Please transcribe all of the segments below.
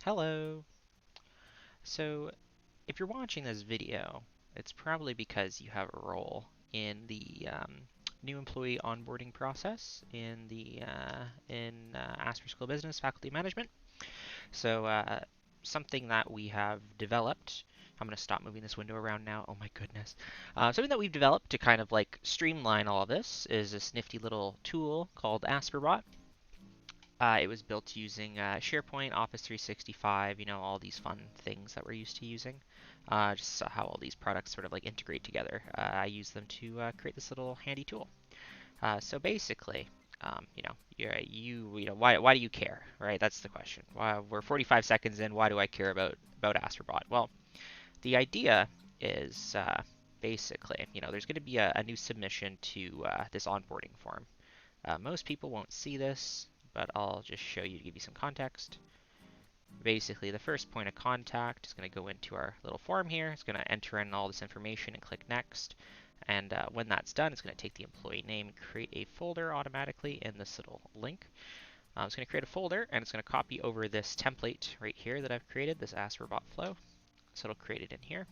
Hello. So, if you're watching this video, it's probably because you have a role in the new employee onboarding process in the Asper School of Business Faculty Management. So, something that we have developed. I'm going to stop moving this window around now. Oh my goodness. Something that we've developed to kind of like streamline all of this is this nifty little tool called AsperBot. It was built using SharePoint, Office 365, all these fun things that we're used to using. Just how all these products sort of like integrate together. I use them to create this little handy tool. So basically, why do you care, right? That's the question. We're 45 seconds in. Why do I care about AsperBot? Well, the idea is basically, there's going to be a new submission to this onboarding form. Most people won't see this, but I'll just show you to give you some context. Basically, the first point of contact is going to go into our little form here. It's going to enter in all this information and click next. And when that's done, it's going to take the employee name and create a folder automatically in this little link. It's going to create a folder, and it's going to copy over this template right here that I've created, this AsperBot flow. So it'll create it in here.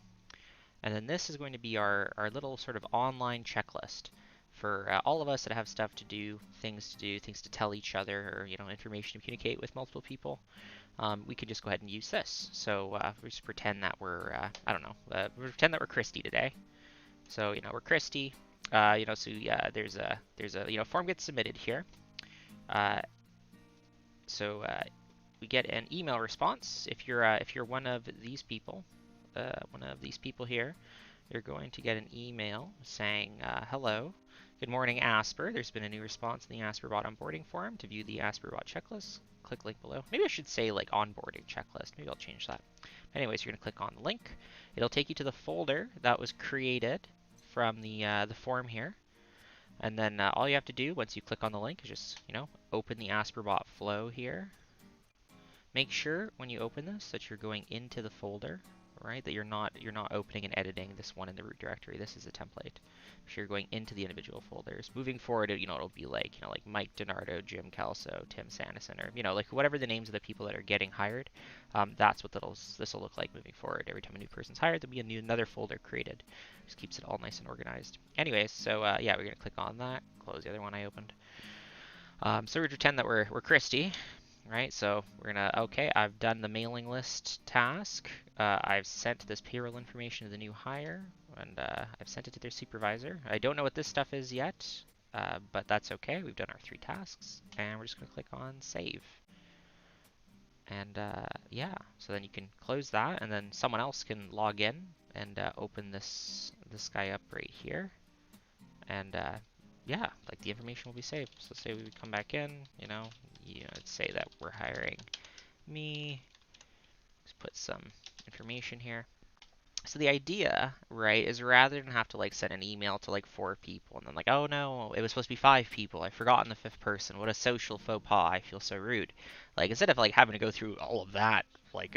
And then this is going to be our little sort of online checklist for all of us that have stuff to do, things to tell each other, or information to communicate with multiple people. We could just go ahead and use this. So we just pretend that we're pretend that we're Christy today. So we're Christy. There's a form gets submitted here. We get an email response if you're one of these people. Here, you're going to get an email saying, hello, good morning, Asper. There's been a new response in the AsperBot onboarding form. To view the AsperBot checklist, click link below. Maybe I should say like onboarding checklist. Maybe I'll change that. Anyways, you're going to click on the link. It'll take you to the folder that was created from the form here. And then all you have to do once you click on the link is just, open the AsperBot flow here. Make sure when you open this that you're going into the folder, right? That you're not opening and editing this one in the root directory. This is a template. So you're going into the individual folders. Moving forward, it'll be like Mike DiNardo, Jim Kelso, Tim Sanderson, or like whatever the names of the people that are getting hired. That's what this will look like moving forward. Every time a new person's hired, there'll be another folder created. Just keeps it all nice and organized. Anyways, so yeah, we're gonna click on that. Close the other one I opened. So we pretend that we're Christy. Right, so we're gonna, okay, I've done the mailing list task. I've sent this payroll information to the new hire, and I've sent it to their supervisor. I don't know what this stuff is yet, but that's okay. We've done our 3 tasks, and we're just gonna click on save. And yeah, so then you can close that, and then someone else can log in and open this guy up right here. And yeah, like the information will be saved. So let's say we would come back in, let's say that we're hiring me. Just put some information here. So the idea, right, is rather than have to like send an email to like 4 people and then like, oh no, it was supposed to be 5 people. I've forgotten the 5th person. What a social faux pas. I feel so rude. Like instead of like having to go through all of that, like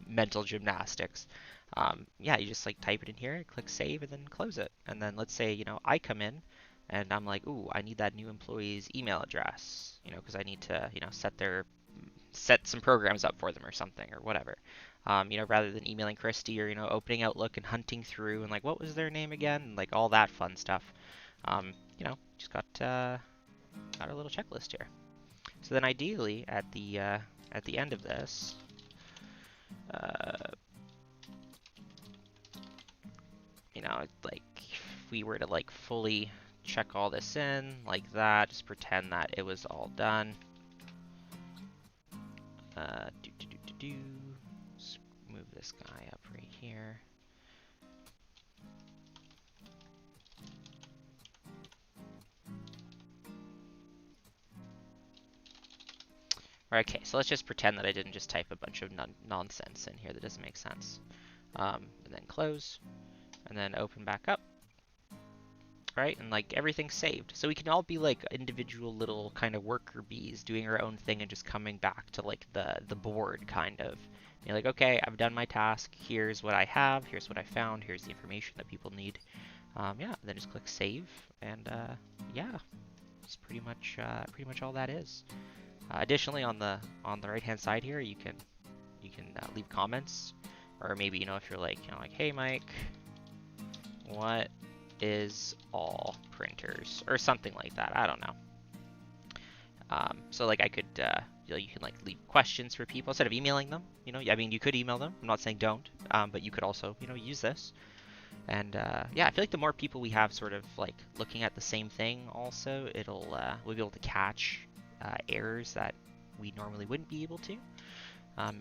mental gymnastics, yeah, you just like type it in here, click save, and then close it. And then let's say, I come in and I'm like, ooh, I need that new employee's email address, because I need to, set some programs up for them or something or whatever. Rather than emailing Christy or, opening Outlook and hunting through and like, what was their name again? And, like all that fun stuff. Just got our little checklist here. So then ideally at the end of this, like if we were to like fully check all this in like that, just pretend that it was all done. Let's move this guy up right here. Okay, so let's just pretend that I didn't just type a bunch of nonsense in here that doesn't make sense. And then close, and then open back up. Right, and like everything's saved. So we can all be like individual little kind of worker bees doing our own thing and just coming back to like the board kind of. You're like, okay, I've done my task. Here's what I have. Here's what I found. Here's the information that people need. Yeah, then just click save, and yeah, it's pretty much all that is. Additionally, on the right-hand side here, you can You can leave comments, or maybe, if you're like, like, hey Mike, what is all printers, or something like that. I don't know. So like I could, you can like leave questions for people instead of emailing them. I mean, you could email them. I'm not saying don't, but you could also, use this. And yeah, I feel like the more people we have sort of like looking at the same thing, also, we'll be able to catch errors that we normally wouldn't be able to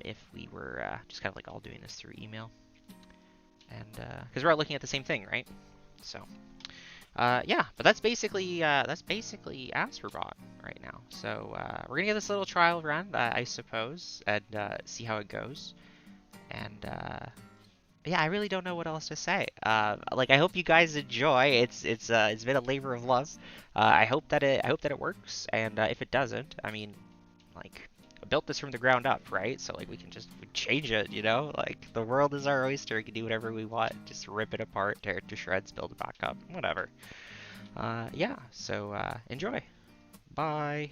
if we were just kind of like all doing this through email. And because we're all looking at the same thing, right? So. Yeah, but that's basically AsperBot right now. So we're gonna get this little trial run, I suppose, and see how it goes. And yeah, I really don't know what else to say. Like, I hope you guys enjoy. It's been a labor of love. I hope that it works. And if it doesn't, I mean, like, I built this from the ground up, right? So like we change it, Like, the world is our oyster. We can do whatever we want. Just rip it apart, tear it to shreds, build it back up, whatever. Yeah, so enjoy. Bye.